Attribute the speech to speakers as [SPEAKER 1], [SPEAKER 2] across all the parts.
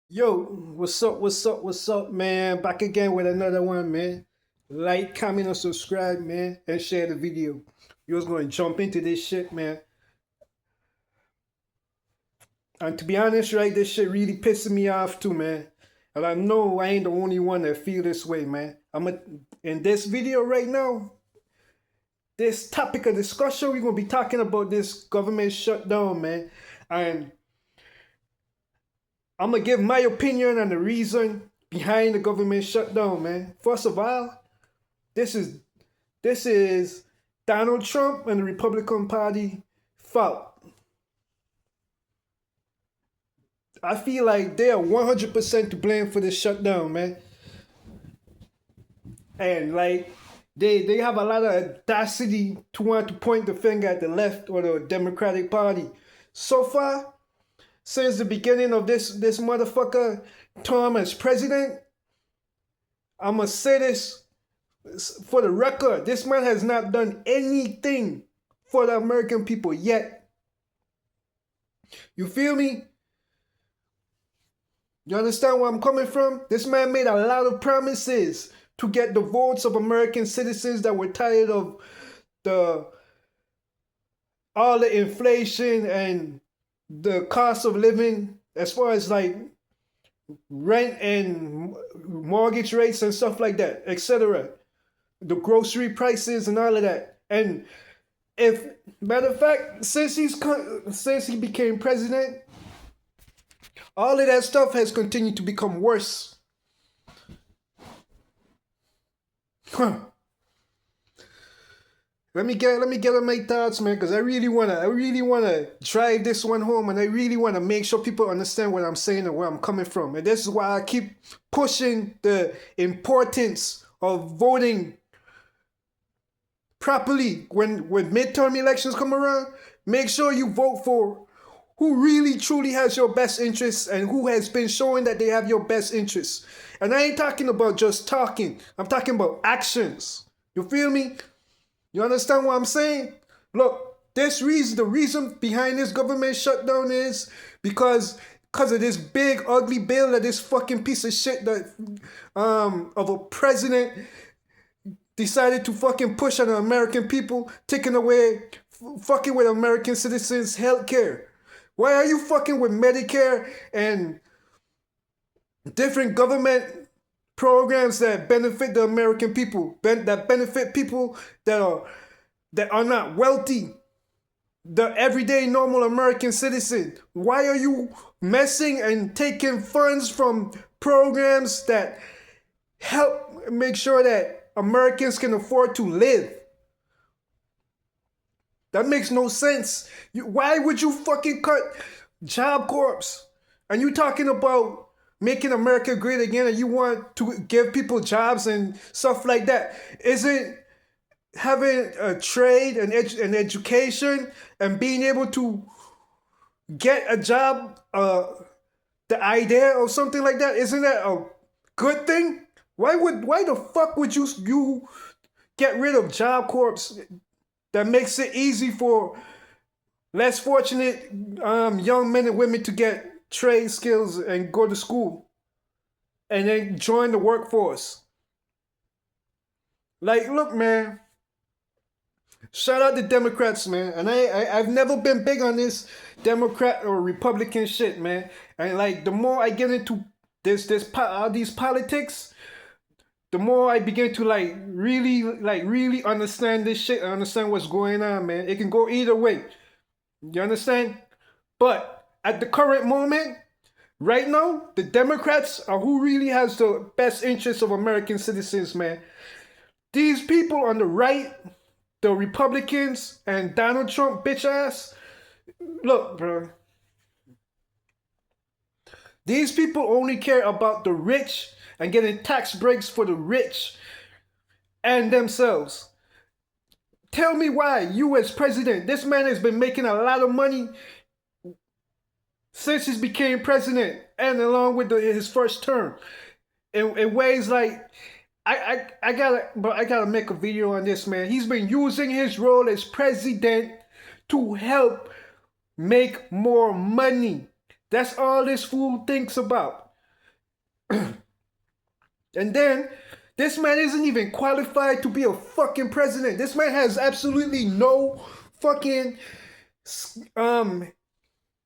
[SPEAKER 1] Yo, what's up, man? Back again with another one, man. Like, comment, and subscribe, man, and share the video. You're going to jump into this shit, man. And to be honest, right, this shit really pissing me off too, man. And I know I ain't the only one that feel this way, man. In this video right now, this topic of discussion, we're gonna be talking about this government shutdown, man. And I'm gonna give my opinion on the reason behind the government shutdown, man. First of all, this is this is Donald Trump and the Republican Party fault. I feel like they are 100% to blame for this shutdown, man. And like they have a lot of audacity to want to point the finger at the left or the Democratic Party. So far, since the beginning of this motherfucker term as president, I'ma say this for the record, this man has not done anything for the American people yet. You feel me? You understand where I'm coming from? This man made a lot of promises to get the votes of American citizens that were tired of the all the inflation and the cost of living as far as like rent and mortgage rates and stuff like that, etc. The grocery prices and all of that. And if matter of fact, since he became president, all of that stuff has continued to become worse. Huh. Let me get on my thoughts, man, because I really wanna drive this one home, and I really wanna make sure people understand what I'm saying and where I'm coming from. And this is why I keep pushing the importance of voting properly when midterm elections come around. Make sure you vote for who really truly has your best interests and who has been showing that they have your best interests. And I ain't talking about just talking. I'm talking about actions. You feel me? You understand what I'm saying? Look, the reason behind this government shutdown is because of this big ugly bill that this fucking piece of shit that of a president decided to fucking push on the American people, taking away fucking with American citizens' health care. Why are you fucking with Medicare and different government programs that benefit the American people, that benefit people that are not wealthy, the everyday normal American citizen? Why are you messing and taking funds from programs that help make sure that Americans can afford to live? That makes no sense. Why would you fucking cut Job Corps? And you talking about making America great again, and you want to give people jobs and stuff like that? Isn't having a trade and an education and being able to get a job the idea of something like that? Isn't that a good thing? Why the fuck would you get rid of Job Corps that makes it easy for less fortunate young men and women to get trade skills and go to school and then join the workforce? Like, look, man, shout out the Democrats, man. And I've never been big on this Democrat or Republican shit, man. And like, the more I get into these politics, the more I begin to really understand this shit and understand what's going on, man. It can go either way. You understand? But at the current moment, right now, the Democrats are who really has the best interests of American citizens, man. These people on the right, the Republicans and Donald Trump bitch ass, look, bro. These people only care about the rich and getting tax breaks for the rich and themselves. Tell me why you as president, this man has been making a lot of money since he became president and along with his first term. In ways like, I gotta make a video on this, man. He's been using his role as president to help make more money. That's all this fool thinks about. And then this man isn't even qualified to be a fucking president. This man has absolutely no fucking um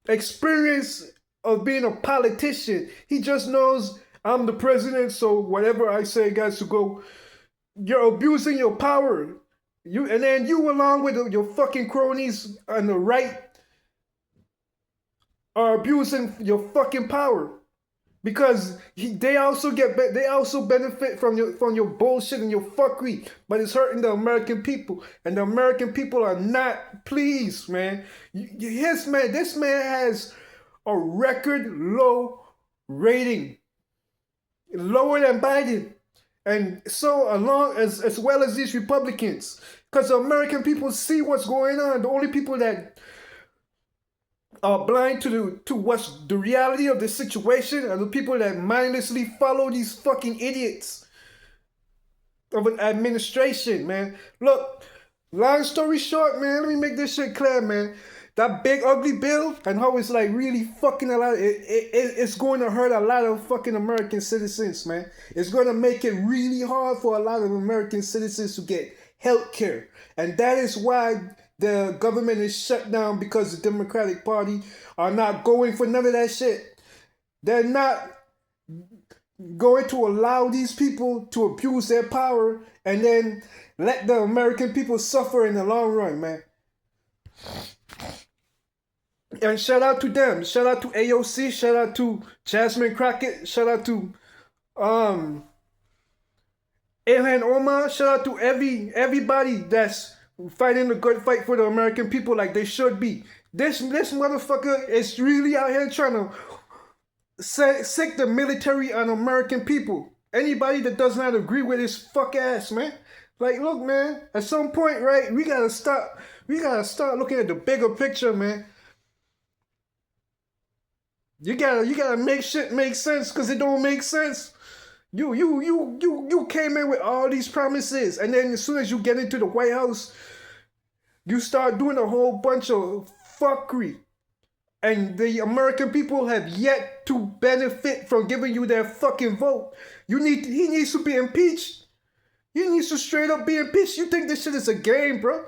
[SPEAKER 1] experience of being a politician. He just knows I'm the president, so whatever I say guys to go. You're abusing your power. And then you along with your fucking cronies on the right are abusing your fucking power. Because they also benefit from your bullshit and your fuckery, but it's hurting the American people, and the American people are not pleased, man. This man has a record low rating, lower than Biden, and so along as well as these Republicans, because the American people see what's going on. The only people that are blind to what's the reality of the situation are the people that mindlessly follow these fucking idiots of an administration, man. Look, long story short, man, let me make this shit clear, man. That big ugly bill and how it's like really fucking a lot. It's going to hurt a lot of fucking American citizens, man. It's going to make it really hard for a lot of American citizens to get health care. And that is why the government is shut down, because the Democratic Party are not going for none of that shit. They're not going to allow these people to abuse their power and then let the American people suffer in the long run, man. And shout out to them. Shout out to AOC. Shout out to Jasmine Crockett. Shout out to Ilhan Omar. Shout out to everybody that's fighting the good fight for the American people like they should be. This motherfucker is really out here trying to sick the military on American people. Anybody that does not agree with his fuck ass, man. Like, look, man, at some point, right, we gotta start looking at the bigger picture, man. You gotta make shit make sense, because it don't make sense. You came in with all these promises, and then as soon as you get into the White House, you start doing a whole bunch of fuckery. And the American people have yet to benefit from giving you their fucking vote. He needs to be impeached. He needs to straight up be impeached. You think this shit is a game, bro?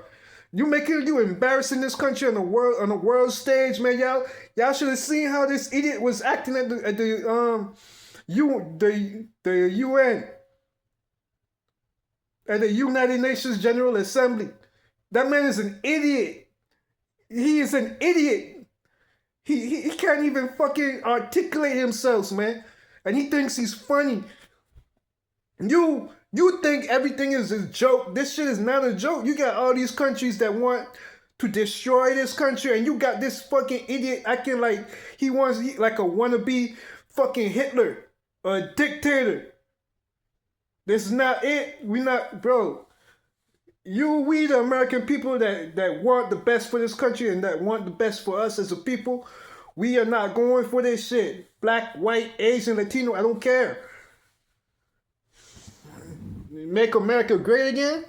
[SPEAKER 1] You embarrassing this country on the world stage, man. Y'all should have seen how this idiot was acting at the UN, at the United Nations General Assembly. That man is an idiot. He is an idiot. He can't even fucking articulate himself, man. And he thinks he's funny. You think everything is a joke. This shit is not a joke. You got all these countries that want to destroy this country, and you got this fucking idiot acting like like a wannabe fucking Hitler, a dictator. This is not it. Bro. We the American people that want the best for this country and that want the best for us as a people, we are not going for this shit. Black, white, Asian, Latino, I don't care. Make America great again?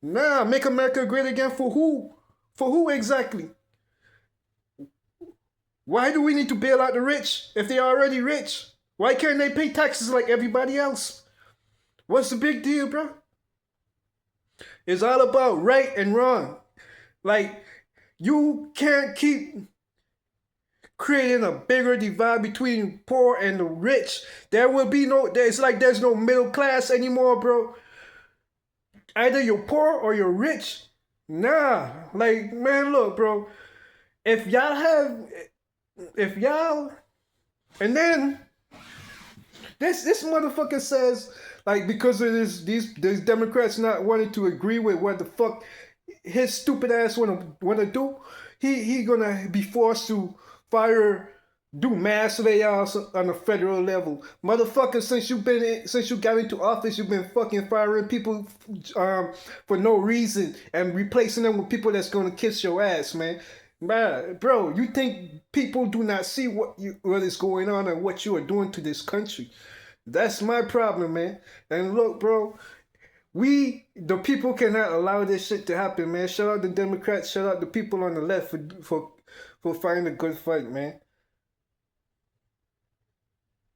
[SPEAKER 1] Nah, make America great again for who? For who exactly? Why do we need to bail out the rich if they're already rich? Why can't they pay taxes like everybody else? What's the big deal, bro? It's all about right and wrong. Like, you can't keep creating a bigger divide between poor and the rich. There's no middle class anymore, bro. Either you're poor or you're rich. Nah. Like, man, look, bro. And then this motherfucker says, like, because of these Democrats not wanting to agree with what the fuck his stupid ass wanna do, he gonna be forced to do mass layoffs on a federal level. Motherfucker, since you got into office, you've been fucking firing people for no reason and replacing them with people that's gonna kiss your ass, man. Man, bro, you think people do not see what is going on and what you are doing to this country? That's my problem, man. And look, bro, the people cannot allow this shit to happen, man. Shout out the Democrats, shout out the people on the left for fighting a good fight, man.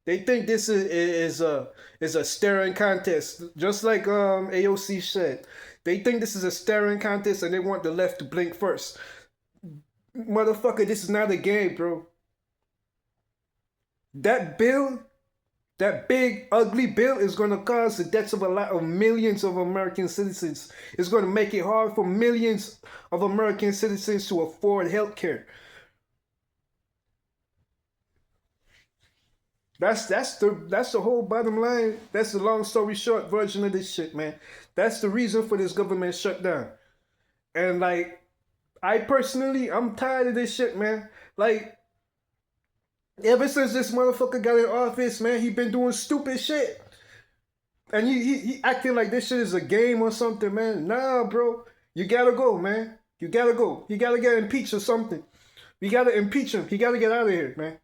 [SPEAKER 1] They think this is a staring contest, just like AOC said. They think this is a staring contest, and they want the left to blink first. Motherfucker, this is not a game, bro. That bill, that big ugly bill, is going to cause the deaths of a lot of millions of American citizens. It's going to make it hard for millions of American citizens to afford health care. That's the whole bottom line. That's the long story short version of this shit, man. That's the reason for this government shutdown. And like, I personally, I'm tired of this shit, man. Like, ever since this motherfucker got in office, man, he been doing stupid shit. And he acting like this shit is a game or something, man. Nah, bro. You gotta go, man. You gotta go. He gotta get impeached or something. We gotta impeach him. He gotta get out of here, man.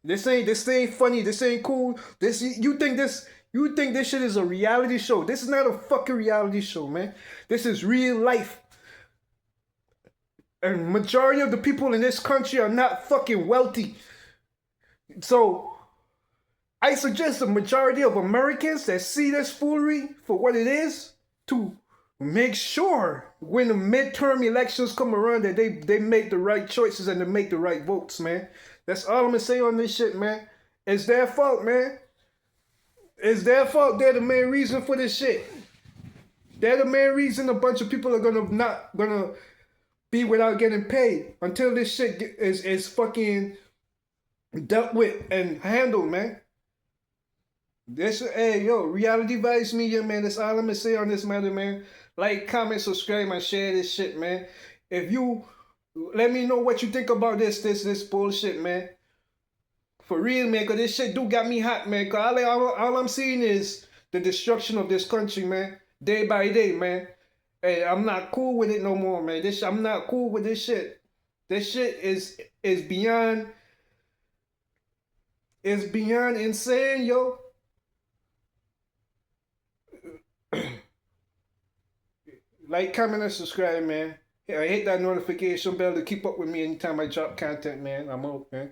[SPEAKER 1] This ain't funny. This ain't cool. You think this shit is a reality show. This is not a fucking reality show, man. This is real life. And majority of the people in this country are not fucking wealthy. So I suggest the majority of Americans that see this foolery for what it is to make sure when the midterm elections come around that they make the right choices and they make the right votes, man. That's all I'm gonna say on this shit, man. It's their fault, man. It's their fault. They're the main reason for this shit. They're the main reason a bunch of people are not gonna be without getting paid until this shit is fucking dealt with and handled, man. Hey, yo, Reality Vice Media, man. That's all I'm gonna say on this matter, man. Like, comment, subscribe, and share this shit, man. If you let me know what you think about this bullshit, man. For real, man, because this shit do got me hot, man. Because all I'm seeing is the destruction of this country, man. Day by day, man. Hey, I'm not cool with it no more, man. I'm not cool with this shit. This shit is beyond insane, yo. Like, comment, and subscribe, man. Yeah, hit that notification bell to keep up with me anytime I drop content, man. I'm out, man.